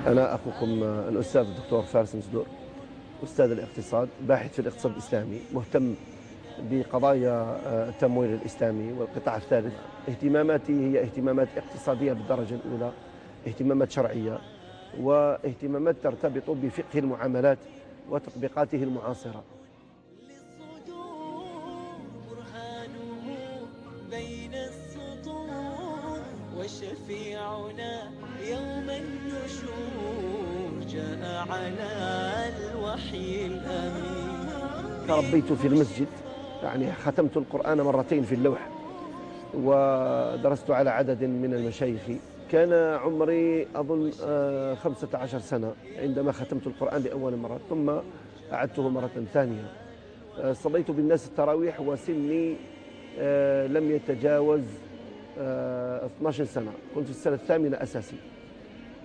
أنا أخوكم الأستاذ الدكتور فارس مسدور، أستاذ الاقتصاد، باحث في الاقتصاد الإسلامي، مهتم بقضايا التمويل الإسلامي والقطاع الثالث. اهتماماتي هي اهتمامات اقتصادية بالدرجة الأولى، اهتمامات شرعية، واهتمامات ترتبط بفقه المعاملات وتطبيقاته المعاصرة. بين السطور وشفيعنا يوم النشور جاء على الوحي الأمين. تربيت في المسجد، يعني ختمت القرآن مرتين في اللوح، ودرست على عدد من المشايخ. كان عمري أظن 15 سنة عندما ختمت القرآن لأول مرة، ثم أعدته مرة ثانية. صليت بالناس التراويح وسني لم يتجاوز 12 سنة. كنت في السنة الثامنة أساسي،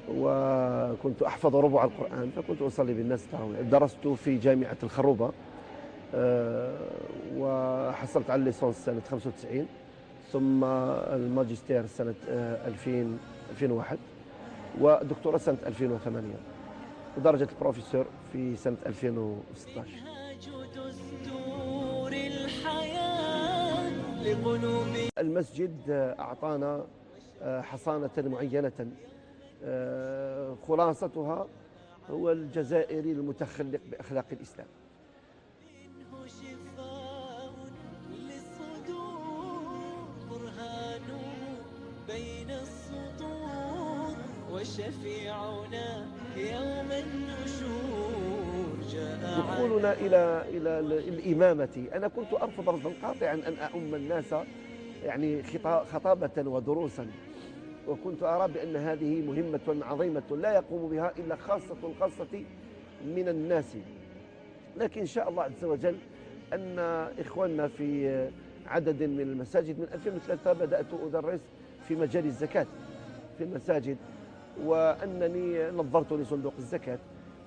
وكنت أحفظ ربع القرآن، فكنت أصلي بالناس التراويح. درست في جامعة الخروبة، وحصلت على الليسانس سنة 95، ثم الماجستير سنة 2001، والدكتوراه سنة 2008، ودرجة البروفيسور في سنة 2016. المسجد أعطانا حصانة معينة، خلاصتها هو الجزائري المتخلق بأخلاق الإسلام. بين السطور وشفيعنا يوم النشور جاء. دخولنا إلى الإمامة، أنا كنت أرفض رفضا قاطعا أن أؤم الناس، يعني خطابة ودروسا، وكنت أرى بأن هذه مهمة عظيمة لا يقوم بها إلا خاصة الخاصة من الناس. لكن إن شاء الله عز وجل أن إخواننا في عدد من المساجد، من 2003 بدأت أدرس في مجال الزكاة في المساجد، وأنني نظرت لصندوق الزكاة،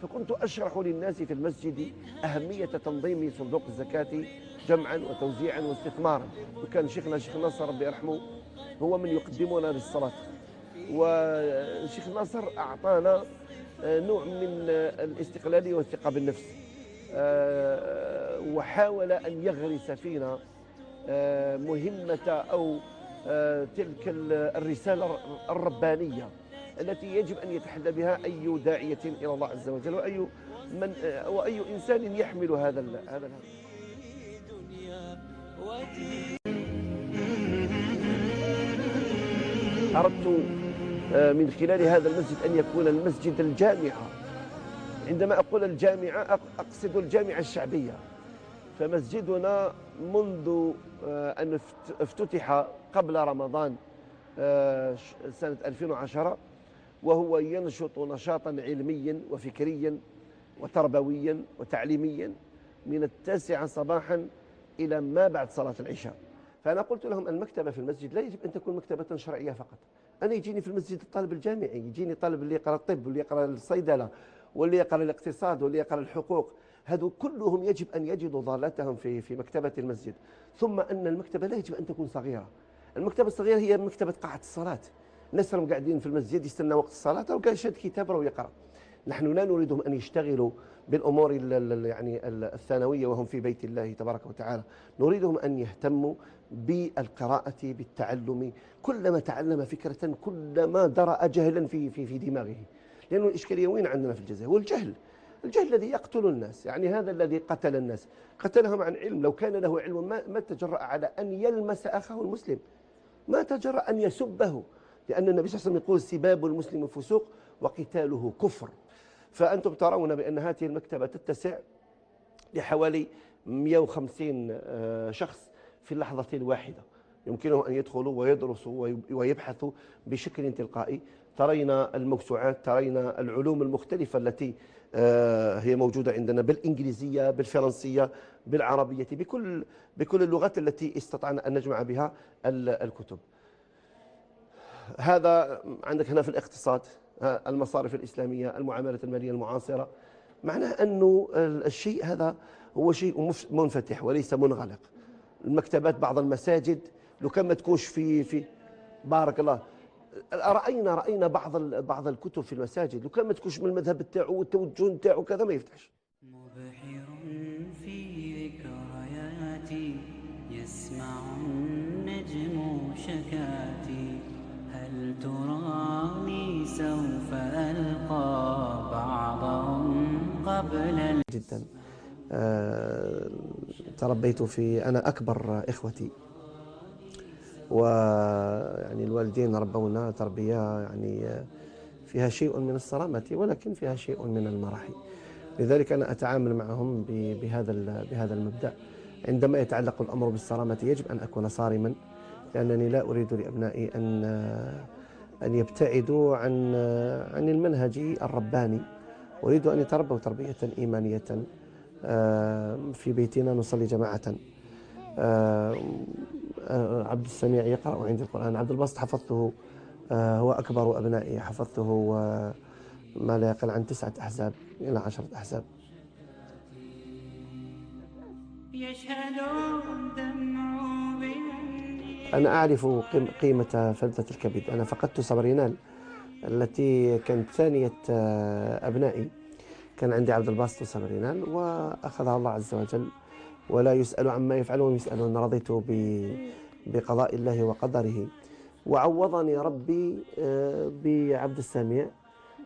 فكنت أشرح للناس في المسجد أهمية تنظيم صندوق الزكاة جمعا وتوزيعا واستثمارا. وكان شيخنا الشيخ ناصر ربي يرحمه هو من يقدمنا للصلاة، والشيخ ناصر أعطانا نوع من الاستقلالية والثقة بالنفس، وحاول أن يغرس فينا مهمة أو تلك الرسالة الربانية التي يجب أن يتحلى بها أي داعية إلى الله عز وجل، وأي إنسان يحمل هذا أردت من خلال هذا المسجد أن يكون المسجد الجامعة. عندما أقول الجامعة أقصد الجامعة الشعبية. فمسجدنا منذ أن افتتح قبل رمضان سنة 2010 وهو ينشط نشاطا علميا وفكريا وتربويا وتعليميا من 9 صباحا إلى ما بعد صلاة العشاء. فأنا قلت لهم المكتبة في المسجد لا يجب أن تكون مكتبة شرعية فقط. أنا يجيني في المسجد الطالب الجامعي، يجيني طالب اللي يقرأ الطب واللي يقرأ الصيدلة واللي يقرأ الاقتصاد واللي يقرأ الحقوق، هذو كلهم يجب أن يجدوا ضالتهم في مكتبة المسجد. ثم أن المكتبة لا يجب أن تكون صغيرة. المكتبة الصغيرة هي مكتبة قاعة الصلاة، الناس راهم قاعدين في المسجد يستنى وقت الصلاة وقاعد يشد كتاب ويقرأ. نحن لا نريدهم أن يشتغلوا بالأمور يعني الثانوية وهم في بيت الله تبارك وتعالى، نريدهم أن يهتموا بالقراءة بالتعلم. كلما تعلم فكرة كلما درأ جهلا في دماغه، لأنه الإشكالية وين عندنا في الجزائر؟ هو الجهل الذي يقتل الناس. يعني هذا الذي قتل الناس قتلهم عن علم. لو كان له علم ما تجرأ على أن يلمس أخاه المسلم، ما تجرأ أن يسبه، لأن النبي صلى الله عليه وسلم يقول سباب المسلم فسوق وقتاله كفر. فأنتم ترون بأن هذه المكتبة تتسع لحوالي 150 شخص في اللحظة الواحدة، يمكنهم أن يدخلوا ويدرسوا ويبحثوا بشكل تلقائي. ترينا الموسوعات، ترينا العلوم المختلفة التي هي موجودة عندنا بالإنجليزية بالفرنسية بالعربية بكل اللغات التي استطعنا أن نجمع بها الكتب. هذا عندك هنا في الاقتصاد، المصارف الإسلامية، المعاملات المالية المعاصرة. معناه أنه الشيء هذا هو شيء منفتح وليس منغلق. المكتبات بعض المساجد لو كان ما تكونش في بارك الله رأينا بعض الكتب في المساجد، لو كان ما تكونش من المذهب تاعو والتوجه نتاعو كذا ما يفتحش. مبحر في ذكرياتي يسمع النجم شكاتي، هل تراني سوف ألقى بعضهم قبل جدا. تربيت في، أنا أكبر إخوتي، ويعني الوالدين ربونا تربية يعني فيها شيء من الصرامة ولكن فيها شيء من المرح. لذلك أنا أتعامل معهم بهذا المبدأ. عندما يتعلق الأمر بالصرامة يجب أن أكون صارما، لأنني لا أريد لأبنائي أن يبتعدوا عن المنهج الرباني. أريد أن يتربوا تربية إيمانية. في بيتنا نصلي جماعة. عبد السميع يقرأ عندي القرآن. عبد الباسط حفظته، هو أكبر أبنائي، حفظته ما لا يقل عن 9 أحزاب إلى 10 أحزاب. يشهد الدمع بأني أنا أعرف قيمة فلذة الكبد. أنا فقدت صبرينال التي كانت ثانية أبنائي. كان عندي عبد الباسط وصبرينال، وأخذها الله عز وجل، ولا يسأل عما يفعلون يسألون. رضيت بقضاء الله وقدره، وعوضني ربي بعبد السميع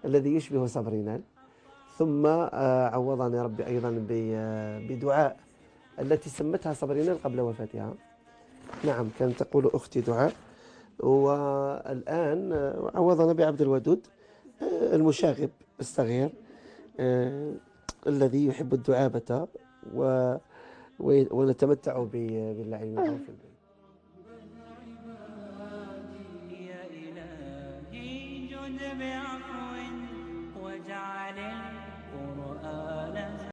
الذي يشبه صبرينال. ثم عوضني ربي أيضا بدعاء التي سمتها صبرينال قبل وفاتها. نعم، كانت تقول أختي دعاء. والآن عوضنا بعبد الودود المشاغب الصغير الذي يحب الدعابة ونتمتع باللعب معه في البيت. يا إلهي جد بعفو واجعل القرآن